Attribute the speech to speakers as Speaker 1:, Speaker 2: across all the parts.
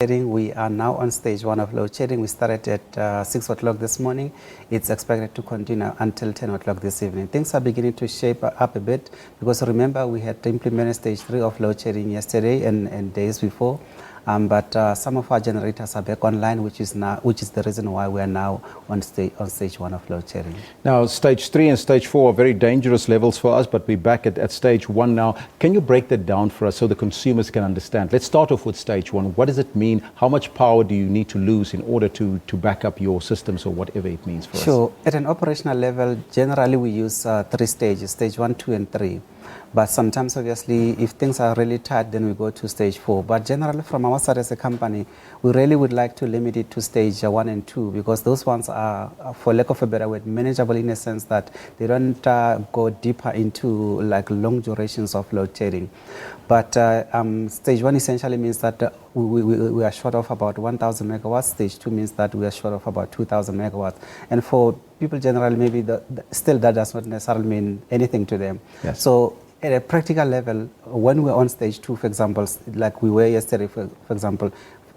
Speaker 1: We are now on stage 1 of load shedding. We started at 6 o'clock this morning. It's expected to continue until 10 o'clock this evening. Things are beginning to shape up a bit because remember we had implemented stage 3 of load shedding yesterday and days before. But some of our generators are back online, which is the reason why we are now on stage 1 of load shedding.
Speaker 2: Now, stage 3 and stage 4 are very dangerous levels for us, but we're back at stage 1 now. Can you break that down for us so the consumers can understand? Let's start off with stage 1. What does it mean? How much power do you need to lose in order to back up your systems or whatever it means for us?
Speaker 1: Sure. At an operational level, generally we use 3 stages, stage 1, 2, and 3. But sometimes, obviously, if things are really tight, then we go to stage 4. But generally, from our side as a company, we really would like to limit it to stage 1 and 2 because those ones are, for lack of a better word, manageable in a sense that they don't go deeper into like long durations of load shedding. But stage 1 essentially means that we are short of about 1,000 megawatts. Stage 2 means that we are short of about 2,000 megawatts. And for people generally, maybe still that does not necessarily mean anything to them.
Speaker 2: Yes.
Speaker 1: So at a practical level, when we're on stage 2, for example, like we were yesterday, for example,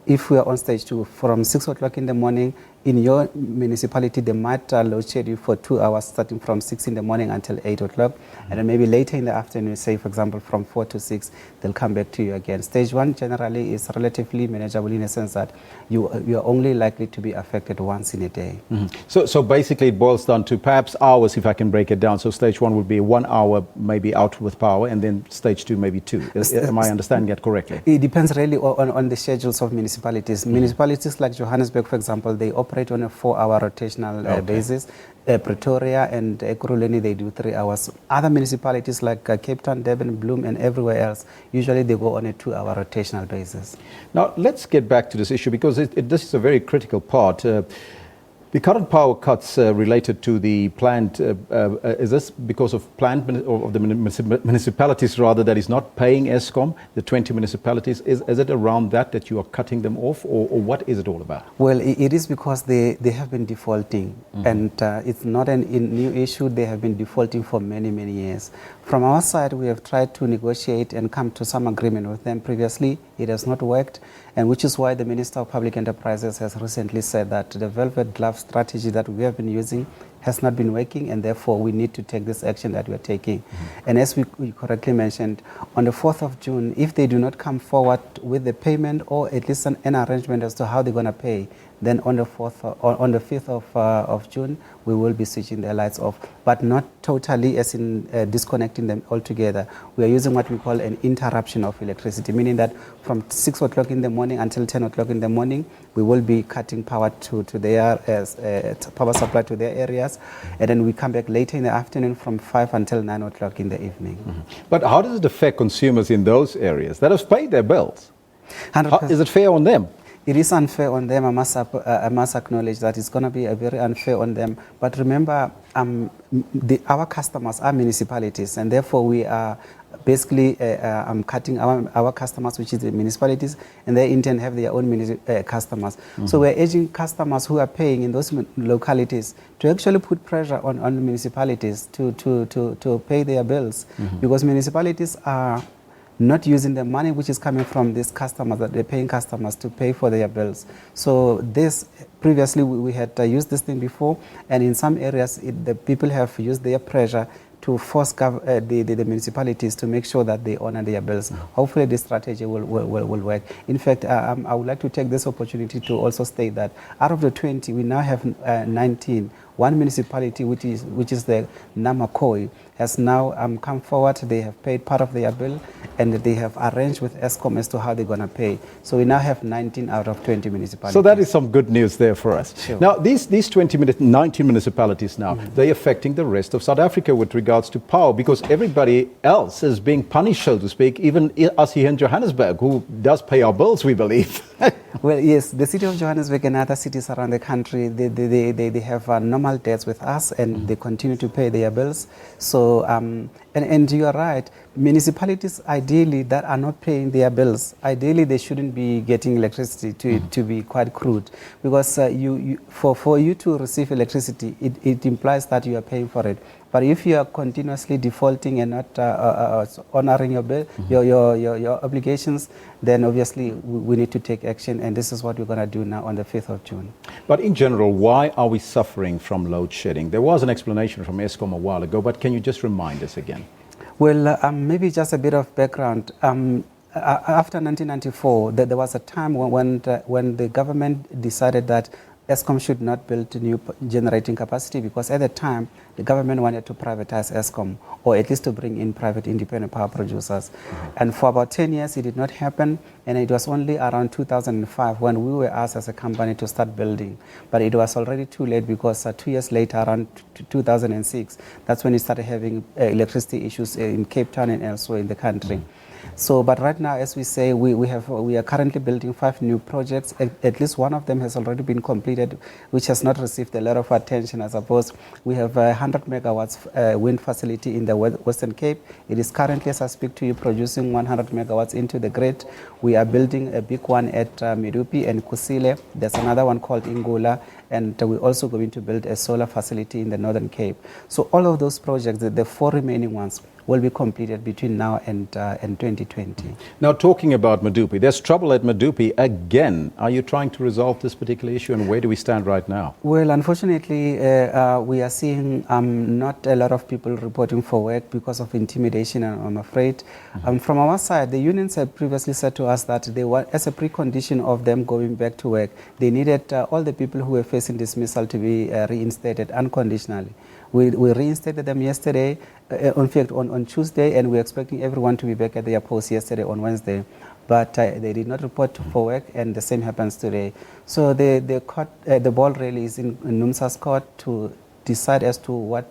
Speaker 1: if we are on stage 2 from 6 o'clock in the morning, in your municipality, they might load shed you for 2 hours, starting from 6 in the morning until 8 o'clock. And then maybe later in the afternoon, say, for example, from 4 to 6, they'll come back to you again. Stage 1 generally is relatively manageable in a sense that you are only likely to be affected once in a day.
Speaker 2: So basically it boils down to perhaps hours, if I can break it down. So stage 1 would be 1 hour maybe out with power, and then stage 2 maybe 2. Am I understanding that correctly?
Speaker 1: It depends really on the schedules of municipalities. Municipalities like Johannesburg, for example, they operate on a 4-hour rotational basis. Pretoria and Ekurhuleni, they do 3 hours. Other municipalities like Cape Town, Durban, Bloem, and everywhere else, usually they go on a 2-hour rotational basis.
Speaker 2: Now, let's get back to this issue because this is a very critical part. The current power cuts related to the plant, is this because of of the municipalities rather that is not paying Eskom, the 20 municipalities? Is it around that you are cutting them off, or what is it all about?
Speaker 1: Well, it is because they have been defaulting, and it's not a new issue. They have been defaulting for many, many years. From our side, we have tried to negotiate and come to some agreement with them previously. It has not worked, and which is why the Minister of Public Enterprises has recently said that the velvet glove strategy that we have been using has not been working, and therefore we need to take this action that we are taking. And as we correctly mentioned, on the 4th of June, if they do not come forward with the payment or at least an arrangement as to how they're going to pay, then on the 5th of June, we will be switching their lights off, but not totally as in disconnecting them altogether. We are using what we call an interruption of electricity, meaning that from 6 o'clock in the morning until 10 o'clock in the morning, we will be cutting power to their power supply to their areas, and then we come back later in the afternoon from 5 until 9 o'clock in the evening.
Speaker 2: But how does it affect consumers in those areas that have paid their bills?
Speaker 1: 100%.
Speaker 2: Is it fair on them?
Speaker 1: It is unfair on them. I must acknowledge that it's going to be very unfair on them. But remember, our customers are municipalities, and therefore we are basically cutting our customers, which is the municipalities, and they in turn have their own customers. So we're urging customers who are paying in those localities to actually put pressure on the municipalities to pay their bills, because municipalities are not using the money which is coming from these customers, that they're paying customers to pay for their bills. So this, previously we had used this thing before, and in some areas the people have used their pressure to force the municipalities to make sure that they honor their bills. Hopefully this strategy will work. In fact, I would like to take this opportunity to also state that out of the 20, we now have 19. One municipality, which is the Namakoi, has now come forward. They have paid part of their bill, and they have arranged with Eskom as to how they're going to pay. So we now have 19 out of 20 municipalities.
Speaker 2: So that is some good news there for us.
Speaker 1: Sure.
Speaker 2: Now, these 19 municipalities now, they're affecting the rest of South Africa with regards to power, because everybody else is being punished, so to speak, even us here in Johannesburg, who does pay our bills, we believe.
Speaker 1: Well, yes, the city of Johannesburg and other cities around the country, they have normal debts with us, and they continue to pay their bills. So, and you are right, municipalities ideally that are not paying their bills, ideally they shouldn't be getting electricity, to be quite crude, because for you to receive electricity, it implies that you are paying for it. But if you are continuously defaulting and not honoring your bill, your obligations, then obviously we need to take action, and this is what we're going to do now on the 5th of June.
Speaker 2: But in general, why are we suffering from load shedding? There was an explanation from Eskom a while ago, but can you just remind us again?
Speaker 1: Well, maybe just a bit of background. After 1994, there was a time when the government decided that Eskom should not build new generating capacity, because at the time the government wanted to privatize Eskom, or at least to bring in private independent power producers. And for about 10 years it did not happen, and it was only around 2005 when we were asked as a company to start building. But it was already too late, because 2 years later, around 2006, that's when we started having electricity issues in Cape Town and elsewhere in the country. So, but right now, as we say, we are currently building 5 new projects. At least one of them has already been completed, which has not received a lot of attention, I suppose. We have a 100 megawatts wind facility in the Western Cape. It is currently, as I speak to you, producing 100 megawatts into the grid. We are building a big one at Medupi and Kusile. There's another one called Ingula, and we're also going to build a solar facility in the Northern Cape. So all of those projects, the 4 remaining ones, will be completed between now and 2020. Now,
Speaker 2: talking about Medupi, there's trouble at Medupi again. Are you trying to resolve this particular issue, and where do we stand right now?
Speaker 1: Well, unfortunately, we are seeing not a lot of people reporting for work because of intimidation, I'm afraid. From our side, the unions have previously said to us that they were, as a precondition of them going back to work, they needed all the people who were facing dismissal to be reinstated unconditionally. We reinstated them yesterday, in fact on Tuesday, and we're expecting everyone to be back at their posts yesterday on Wednesday. But they did not report for work, and the same happens today. So the ball really is in NUMSA's court to decide as to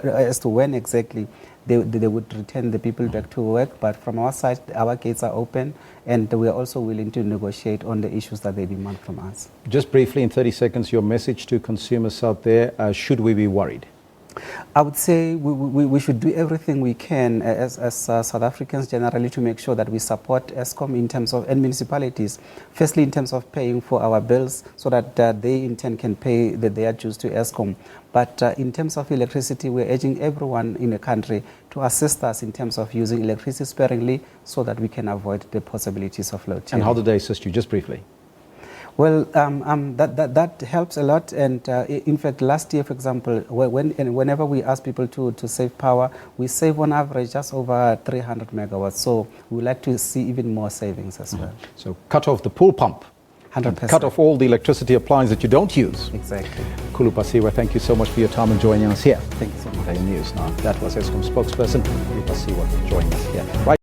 Speaker 1: as to when exactly they would return the people back to work. But from our side, our gates are open, and we are also willing to negotiate on the issues that they demand from us.
Speaker 2: Just briefly, in 30 seconds, your message to consumers out there, should we be worried?
Speaker 1: I would say we should do everything we can as South Africans generally to make sure that we support Eskom in terms of, and municipalities, firstly in terms of paying for our bills, so that they in turn can pay their dues to Eskom. But in terms of electricity, we're urging everyone in the country to assist us in terms of using electricity sparingly, so that we can avoid the possibilities of load shedding.
Speaker 2: And how did they assist you, just briefly?
Speaker 1: Well, that helps a lot, and in fact, last year, for example, whenever we ask people to save power, we save on average just over 300 megawatts. So we would like to see even more savings as well.
Speaker 2: So cut off the pool pump.
Speaker 1: 100%.
Speaker 2: Cut off all the electricity appliances that you don't use.
Speaker 1: Exactly.
Speaker 2: Khulu Phasiwe, thank you so much for your time and joining us here.
Speaker 1: Thank you so much.
Speaker 2: News now. That was Eskom spokesperson Khulu Phasiwe joining us here. Right.